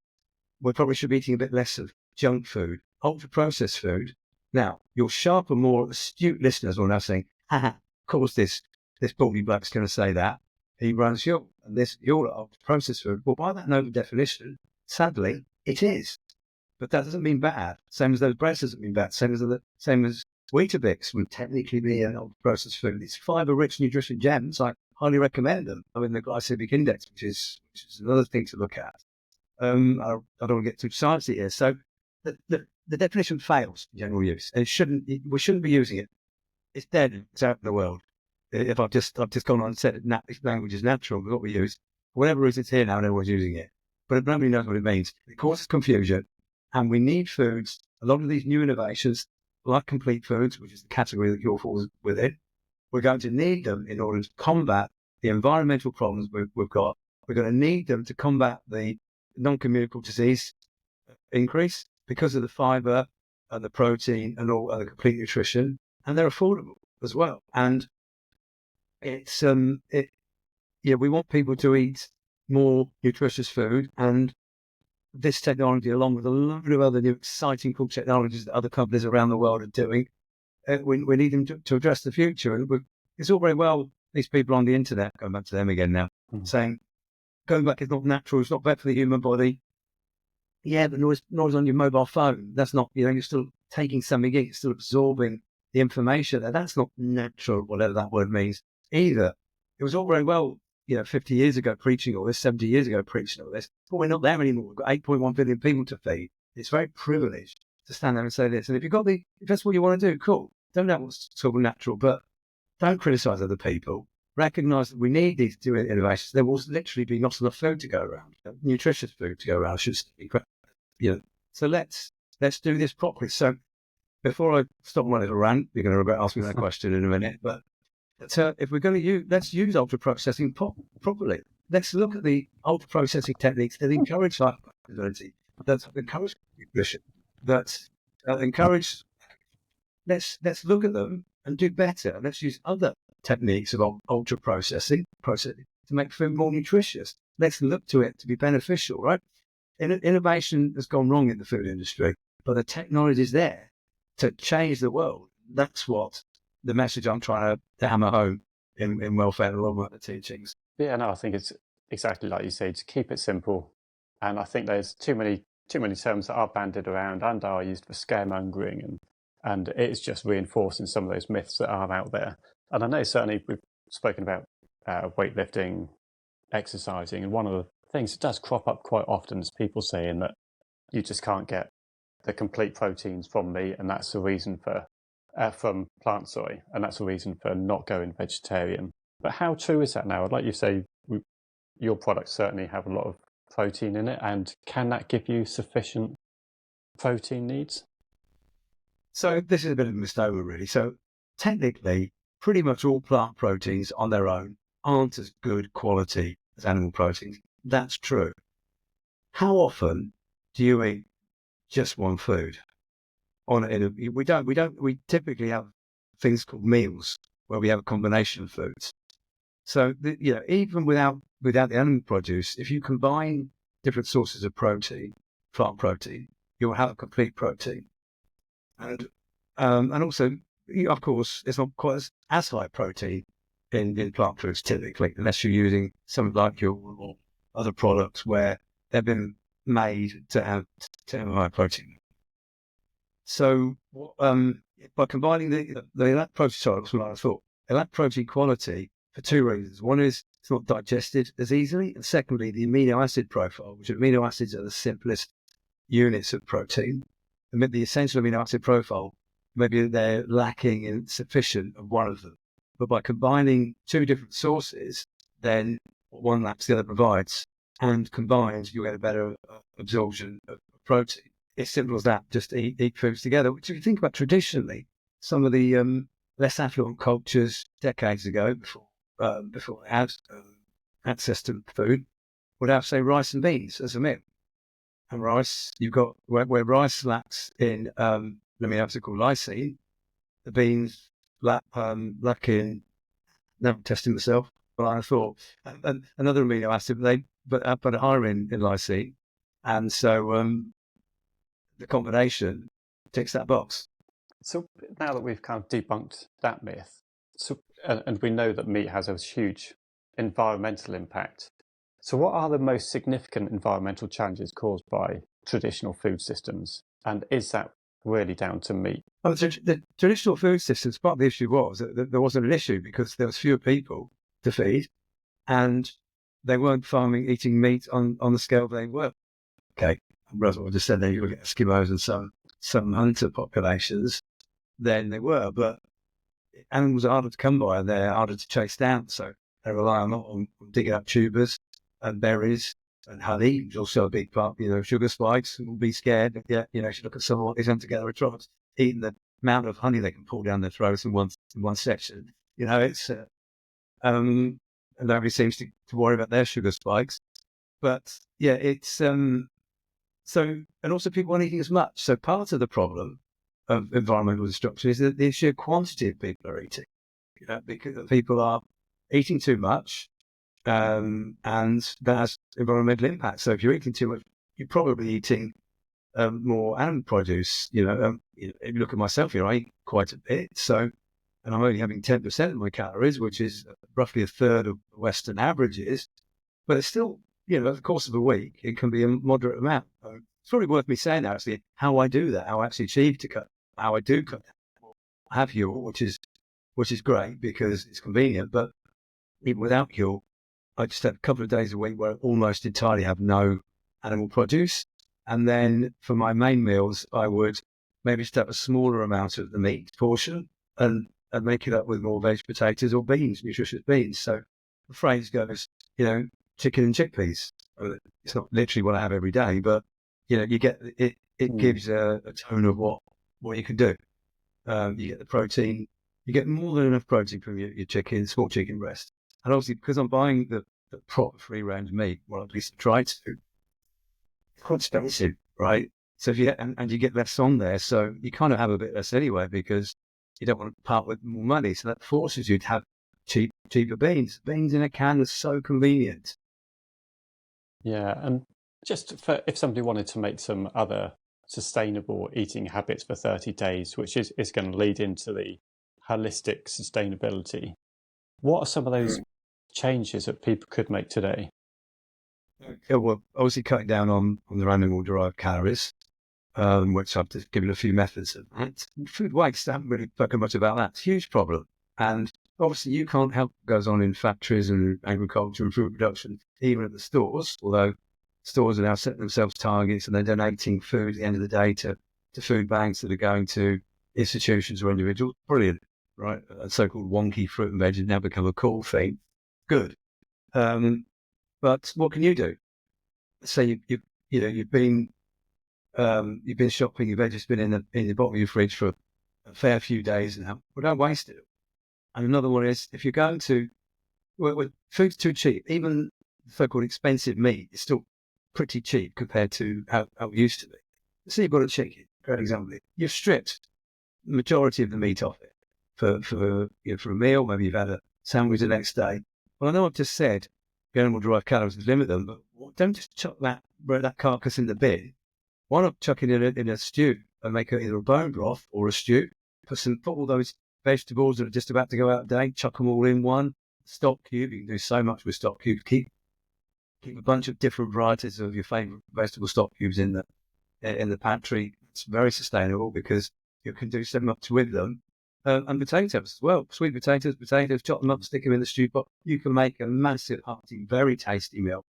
we probably should be eating a bit less of junk food, ultra-processed food. Now, your sharper, more astute listeners will now saying, of course this baldy bloke's going to say that. He runs Huel, and this Huel ultra-processed food. Well, by that noble definition, sadly, it is. But that doesn't mean bad. Same as those breads doesn't mean bad. Same as Weetabix would technically be an ultra-processed food. It's fiber-rich nutrition gems. I highly recommend them. I mean, the glycemic index, which is another thing to look at. I don't want to get too sciencey here. So the definition fails in general use. We shouldn't be using it. It's dead. It's out in the world. If I've just gone on and said language is natural, what we use, for whatever reason, it's here now and everyone's using it. But nobody knows what it means. It causes confusion, and we need foods. A lot of these new innovations, like complete foods, which is the category that Huel falls within, we're going to need them in order to combat the environmental problems we've got. We're going to need them to combat the non-communicable disease increase because of the fiber and the protein and all the complete nutrition, and they're affordable as well. And it's we want people to eat more nutritious food, and this technology, along with a load of other new exciting cool technologies that other companies around the world are doing, we need them to address the future. And it's all very well, these people on the internet, going back to them again now, saying going back is not natural, it's not better for the human body. Yeah, but noise on your mobile phone, that's not, you're still taking something in, you're still absorbing the information, and that's not natural, whatever that word means either. It was all very well, 50 years ago preaching all this, 70 years ago preaching all this, but we're not there anymore. We've got 8.1 billion people to feed. It's very privileged to stand there and say this. And if that's what you want to do, cool. Don't know what's sort of natural, but don't criticize other people. Recognize that we need these two innovations. There will literally be not enough food to go around, nutritious food to go around, I should say. So let's do this properly. So before I stop my little rant, you're going to regret asking that question in a minute, but if we're going to let's use ultra-processing properly. Let's look at the ultra-processing techniques that encourage lifestability, that encourage nutrition, that encourage. Let's look at them and do better. Let's use other techniques of ultra-processing to make food more nutritious. Let's look to it to be beneficial, right? Innovation has gone wrong in the food industry, but the technology is there to change the world. That's what the message I'm trying to hammer home in welfare and a lot of other teachings. Yeah, no, I think it's exactly like you say, to keep it simple. And I think there's too many terms that are bandied around and are used for scaremongering, and it's just reinforcing some of those myths that are out there. And I know certainly we've spoken about weightlifting, exercising, and one of the things that does crop up quite often is people saying that you just can't get the complete proteins from meat, and that's the reason for from plant soy, and that's the reason for not going vegetarian. But how true is that now? I'd like you to say your products certainly have a lot of protein in it, and can that give you sufficient protein needs? So this is a bit of a misnomer, really. So technically, pretty much all plant proteins on their own aren't as good quality as animal proteins. That's true. How often do you eat just one food? We typically have things called meals where we have a combination of foods. So even without the animal produce, if you combine different sources of protein, plant protein, you'll have a complete protein. And also of course, it's not quite as high protein in plant foods typically, unless you're using something like your or other products where they've been made to have high protein. So, by combining they lack protein, that's what I thought. They lack protein quality for two reasons. One is it's not digested as easily, and secondly, the amino acid profile, which amino acids are the simplest units of protein. And the essential amino acid profile, maybe they're lacking in sufficient of one of them. But by combining two different sources, then one lacks, the other provides, and combined, you get a better absorption of protein. It's simple as that. Just eat foods together. Which, if you think about traditionally, some of the less affluent cultures decades ago, before they had access to food, would have, say, rice and beans as a meal. And rice, you've got where rice lacks in amino acid called lysine, the beans lack in. Never tested myself, but I thought another amino acid, but higher in lysine, and so the combination ticks that box. So now that we've kind of debunked that myth, and we know that meat has a huge environmental impact, so what are the most significant environmental challenges caused by traditional food systems? And is that really down to meat? Well, the traditional food systems, part of the issue was that there wasn't an issue because there was fewer people to feed, and they weren't eating meat on the scale they were. Okay, whereas what I just said there, you look at Eskimos and some hunter populations, then they were, but animals are harder to come by and they're harder to chase down, so they rely a lot on digging up tubers and berries and honey, which is also a big part, sugar spikes, and will be scared. Yeah, you should look at someone who's together with tribes, eating the amount of honey they can pull down their throats in one section. It's and nobody seems to worry about their sugar spikes. But yeah, it's so, and also people aren't eating as much. So part of the problem of environmental destruction is that the sheer quantity of people are eating, because people are eating too much, and that has environmental impact. So if you're eating too much, you're probably eating more animal produce. If you look at myself, I eat quite a bit, and I'm only having 10% of my calories, which is roughly a third of Western averages. But it's still, over the course of a week, it can be a moderate amount. It's probably worth me saying that, actually, how I do that, how I actually achieve to cut, how I do cut. I have Huel, which is great because it's convenient, but even without Huel, I just have a couple of days a week where I almost entirely have no animal produce. And then for my main meals, I would maybe just have a smaller amount of the meat portion and make it up with more veg potatoes or beans, nutritious beans. So the phrase goes, chicken and chickpeas. It's not literally what I have every day, but you get it. It gives a tone of what you can do. You get the protein. You get more than enough protein from your chicken, small chicken breast. And obviously, because I'm buying the proper free-range meat, well, at least I try to, it's quite expensive, right? So if you and you get less on there, so you kind of have a bit less anyway because you don't want to part with more money. So that forces you to have cheaper beans. Beans in a can are so convenient. Yeah, and just if somebody wanted to make some other sustainable eating habits for 30 days, which is going to lead into the holistic sustainability, what are some of those changes that people could make today? Yeah, well, obviously cutting down on their animal-derived calories, which I've just given a few methods of that. Food waste, I haven't really spoken much about that. It's a huge problem. And obviously you can't help what goes on in factories and agriculture and food production, even at the stores, although stores are now setting themselves targets and they're donating food at the end of the day to food banks that are going to institutions or individuals. Brilliant, right? A so-called wonky fruit and veg has now become a cool thing. Good. But what can you do? Say you've been shopping, your veg has been in the bottom of your fridge for a fair few days now. Well, don't waste it. And another one is if you're going to, food's too cheap. Even so-called expensive meat is still pretty cheap compared to how it used to be. So you've got a chicken, great example. You've stripped the majority of the meat off it for a meal. Maybe you've had a sandwich the next day. Well, I know I've just said the animal-derived calories limit them, but don't just chuck that carcass in the bin. Why not chuck it in a stew and make it either a bone broth or a stew? Put all those vegetables that are just about to go out of date, chuck them all in one. Stock cube, you can do so much with stock cubes. Keep a bunch of different varieties of your favourite vegetable stock cubes in the pantry. It's very sustainable because you can do so much with them. And potatoes as well. Sweet potatoes, chop them up, stick them in the stew pot. You can make a massive, hearty, very tasty meal.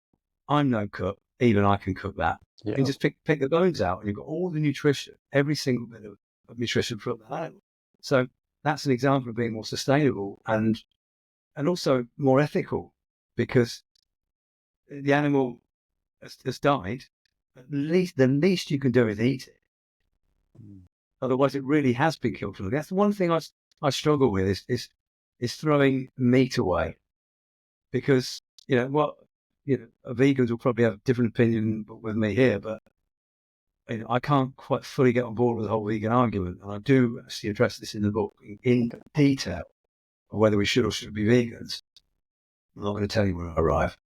I'm no cook. Even I can cook that. Yeah. You can just pick the bones out and you've got all the nutrition, every single bit of nutrition from the animal. So that's an example of being more sustainable and also more ethical, because the animal has died. The least you can do is eat it. Otherwise, it really has been killed. That's the one thing I struggle with is throwing meat away, because vegans will probably have a different opinion with me here, but I can't quite fully get on board with the whole vegan argument, and I do actually address this in the book in detail, of whether we should or shouldn't be vegans. I'm not going to tell you when I arrive,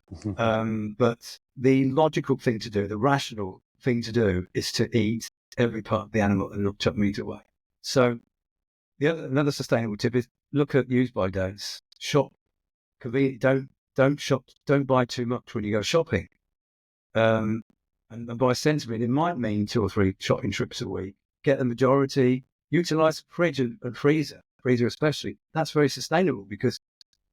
but the logical thing to do, the rational thing to do, is to eat every part of the animal and not chuck meat away. So another sustainable tip is look at use-by dates. Shop conveniently. Don't shop. Don't buy too much when you go shopping. And buy sensibly. It might mean 2 or 3 shopping trips a week. Get the majority. Utilize the fridge and freezer especially. That's very sustainable because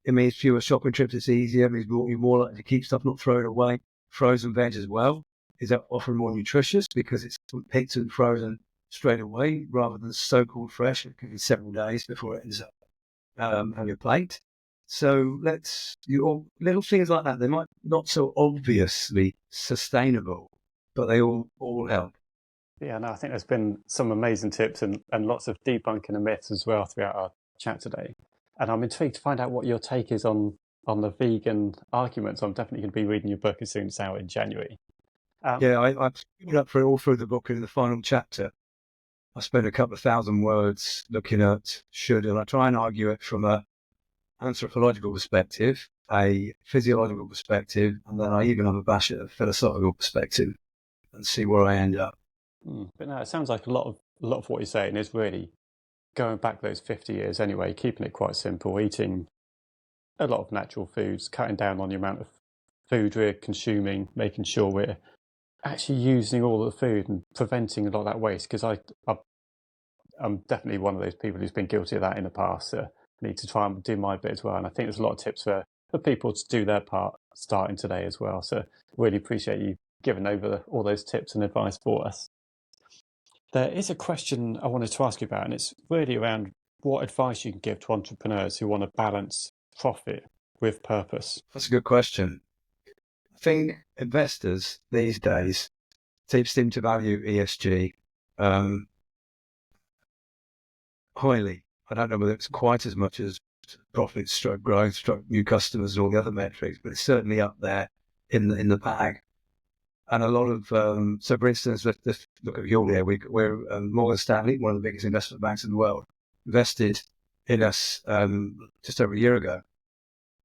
it means fewer shopping trips. It's easier. It means you're more likely to keep stuff, not throw it away. Frozen veg as well is often more nutritious because it's picked and frozen straight away rather than so-called fresh. It can be several days before it ends up on your plate. So little things like that. They might not so obviously sustainable, but they all help. Yeah, no, I think there's been some amazing tips and lots of debunking of myths as well throughout our chat today. And I'm intrigued to find out what your take is on the vegan arguments. I'm definitely going to be reading your book as soon as it's out in January. I put up for it all through the book. In the final chapter, I spent a couple of thousand words looking at and I try and argue it from an anthropological perspective, a physiological perspective, and then I even have a bash at a philosophical perspective and see where I end up. But no, it sounds like a lot of what you're saying is really going back those 50 years anyway, keeping it quite simple, eating a lot of natural foods, cutting down on the amount of food we're consuming, making sure we're actually using all of the food and preventing a lot of that waste, because I'm definitely one of those people who's been guilty of that in the past. I need to try and do my bit as well, and I think there's a lot of tips for people to do their part starting today as well. So really appreciate you giving over all those tips and advice for us. There is a question I wanted to ask you about, and it's really around what advice you can give to entrepreneurs who want to balance profit with purpose. That's a good question. I think investors these days seem to value ESG highly. I don't know whether it's quite as much as profit, stroke growth, stroke new customers, and all the other metrics, but it's certainly up there in the bag. And a lot of so, for instance, let's look at Huel here. We're Morgan Stanley, one of the biggest investment banks in the world, invested in us just over a year ago,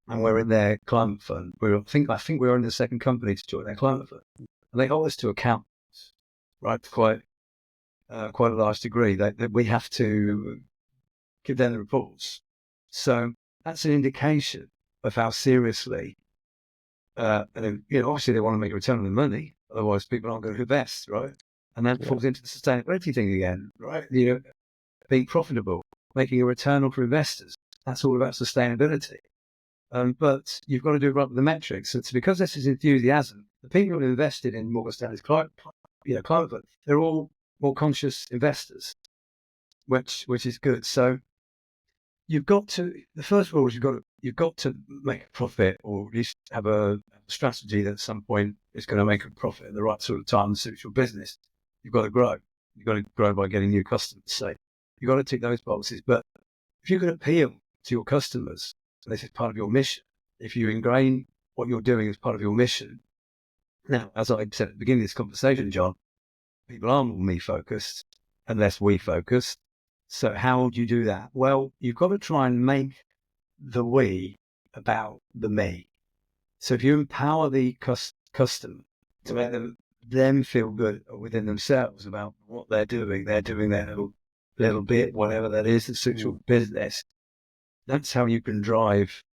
and we're in their climate fund. I think we're only the second company to join their climate fund, and they hold us to account, right? Quite a large degree. That we have to give them the reports. So that's an indication of how seriously. And obviously they want to make a return on the money, otherwise people aren't going to invest, right? And that falls into the sustainability thing again, right? Being profitable, making a return for investors. That's all about sustainability. But you've got to do it right with the metrics. It's because this is enthusiasm. The people who invested in Morgan Stanley's climate fund, they're all more conscious investors, which is good. So you've got to. The first rule is you've got to make a profit, or at least have a strategy that at some point is going to make a profit at the right sort of time that suits your business. You've got to grow. You've got to grow by getting new customers. So you've got to tick those boxes. But if you can appeal to your customers, and this is part of your mission, if you ingrain what you're doing as part of your mission. Now, as I said at the beginning of this conversation, John, people are more me-focused and less we-focused. So how do you do that? Well, you've got to try and make the we about the me. So if you empower the customer to make them feel good within themselves about what they're doing their little little bit, whatever that is that suits your business. That's how you can drive.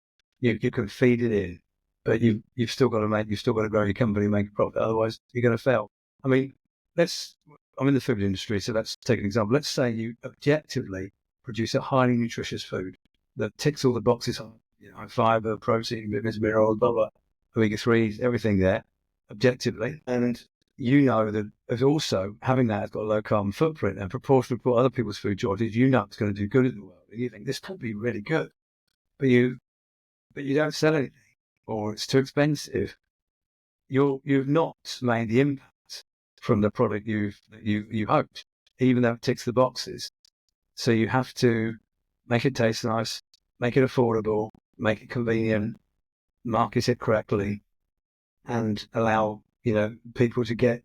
You can feed it in, but you've still got to grow your company, make a profit. Otherwise, you're going to fail. I mean, I'm in the food industry, so let's take an example. Let's say you objectively produce a highly nutritious food that ticks all the boxes on, fiber, protein, vitamins, minerals, blah, blah, omega-3s, everything there, objectively. And you know that it's also, having that has got a low carbon footprint and proportional to other people's food choices, it's going to do good in the world. And you think this could be really good, but you don't sell anything, or it's too expensive. You've not made the impact from the product you hoped, even though it ticks the boxes. So you have to make it taste nice, make it affordable, make it convenient, market it correctly, and allow people to get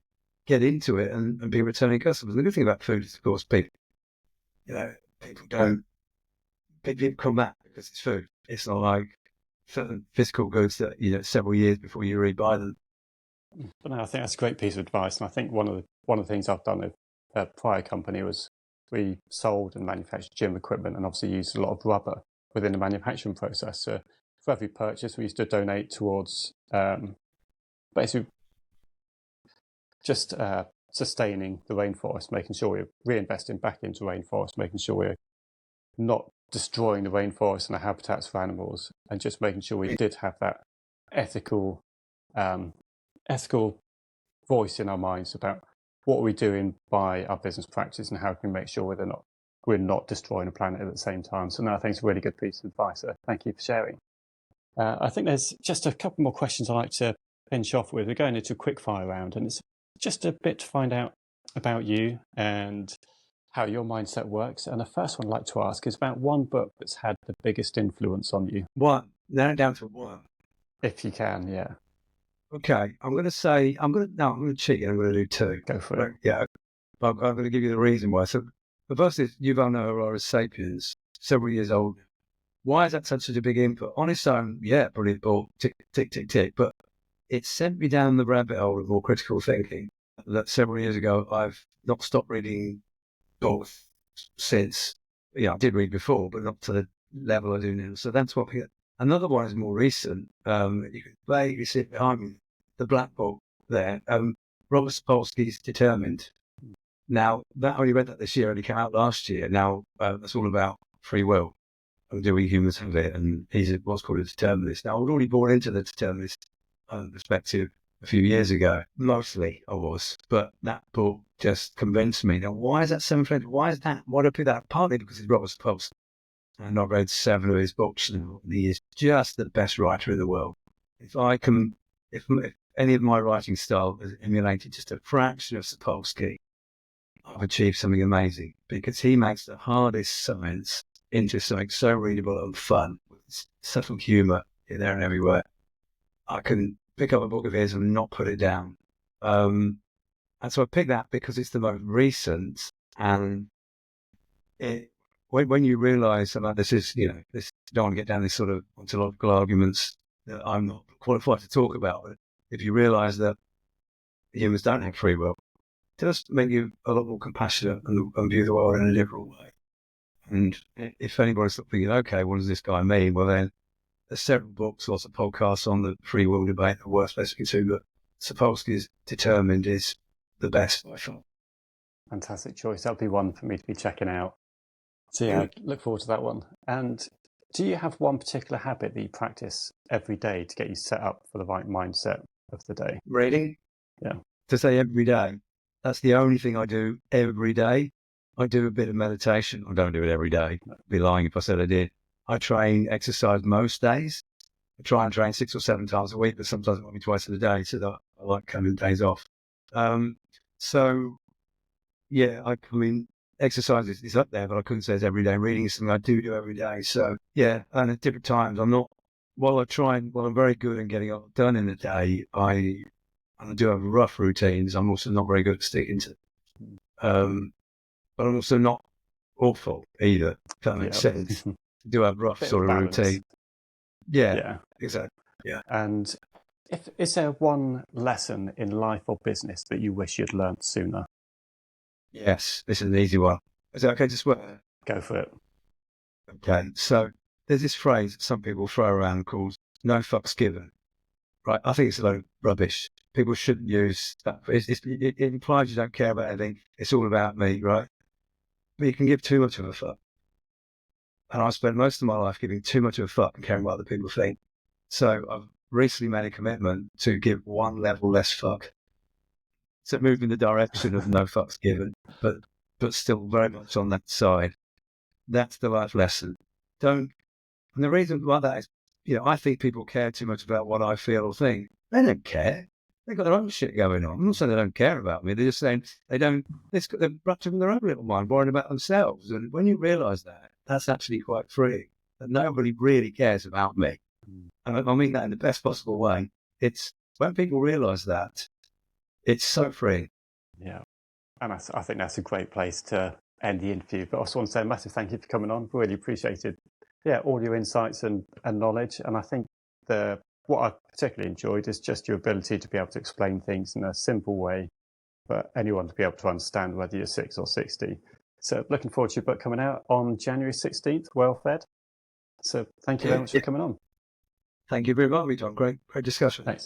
into it and be returning customers. The good thing about food is, of course, people come back because it's food. It's not like certain physical goods that several years before you really buy them. But no, I think that's a great piece of advice, and I think one of the things I've done with a prior company was we sold and manufactured gym equipment, and obviously used a lot of rubber within the manufacturing process. So for every purchase, we used to donate towards basically just sustaining the rainforest, making sure we're reinvesting back into rainforest, making sure we're not destroying the rainforest and the habitats for animals, and just making sure we did have that ethical voice in our minds about what we're doing by our business practice and how we can make sure we're not destroying the planet at the same time. So no, I think it's a really good piece of advice. So thank you for sharing. I think there's just a couple more questions I'd like to finish off with. We're going into a quickfire round, and it's just a bit to find out about you and how your mindset works. And the first one I'd like to ask is about one book that's had the biggest influence on you. One. Narrow it down to one. If you can, yeah. Okay, I'm going to cheat and I'm going to do two. Go for it. Yeah, but I'm going to give you the reason why. So the first is Yuval Noah Harari's Sapiens, several years old. Why is that such a big input? On its own, yeah, brilliant book, tick, tick, tick, tick. But it sent me down the rabbit hole of more critical thinking that several years ago I've not stopped reading books since. I did read before, but not to the level I do now. So that's what. Another one is more recent. You can vaguely see it behind me, the black book there. Robert Sapolsky's Determined. Now, I only read that this year, only came out last year. Now, that's all about free will and do we humans have it? And he's what's called a determinist. Now, I was already born into the determinist perspective a few years ago. Mostly I was, but that book just convinced me. Now, why is that so influential? Why is that? Why do I do that? Partly because it's Robert Sapolsky. And I've read 7 of his books now. He is just the best writer in the world. If any of my writing style is emulated just a fraction of Sapolsky, I've achieved something amazing, because he makes the hardest science into something so readable and fun, with subtle humour here, there and everywhere. I can pick up a book of his and not put it down. And so I picked that because it's the most recent, and when you realise that this is, this, don't want to get down this sort of ontological arguments that I'm not qualified to talk about, but if you realise that humans don't have free will, it does make you a lot more compassionate and view the world in a different way. And if anybody's thinking, okay, what does this guy mean? Well, then there's several books, lots of podcasts on the free will debate, the worst place to get to, but Sapolsky's Determined is the best by far. Fantastic choice. That'll be one for me to be checking out. So yeah, look forward to that one. And do you have one particular habit that you practice every day to get you set up for the right mindset of the day? Reading? Yeah. To say every day. That's the only thing I do every day. I do a bit of meditation. I don't do it every day. I'd be lying if I said I did. I exercise most days. I try and train 6 or 7 times a week, but sometimes it might be twice a day, so that I like having days off. So, yeah, I mean, exercise is up there, but I couldn't say it's every day. Reading is something I do every day. So, yeah, and at different times, while I'm very good at getting it done in a day, I do have rough routines. I'm also not very good at sticking to but I'm also not awful either, if that makes sense. I do have rough sort of routine. Yeah, exactly. Yeah. And is there one lesson in life or business that you wish you'd learned sooner? Yes, this is an easy one. Is it okay to swear? Go for it. Okay, so there's this phrase that some people throw around called "no fucks given." Right? I think it's a load of rubbish. People shouldn't use that. It implies you don't care about anything. It's all about me, right? But you can give too much of a fuck. And I spent most of my life giving too much of a fuck and caring what other people think. So I've recently made a commitment to give one level less fuck. So move in the direction of no fucks given, but still very much on that side. That's the life lesson. And the reason why that is, I think people care too much about what I feel or think. They don't care. They've got their own shit going on. I'm not saying they don't care about me. They're just saying they're wrapped up in their own little mind, worrying about themselves. And when you realise that, that's actually quite freeing. That nobody really cares about me. And I mean that in the best possible way. It's when people realise that, it's so freeing. Yeah. And I think that's a great place to end the interview. But I also want to say a massive thank you for coming on. Really appreciated, all your insights and knowledge. And I think what I particularly enjoyed is just your ability to be able to explain things in a simple way for anyone to be able to understand, whether you're 6 or 60. So looking forward to your book coming out on January 16th, Well Fed. So thank you very much for coming on. Thank you very much, John. Great discussion. Thanks.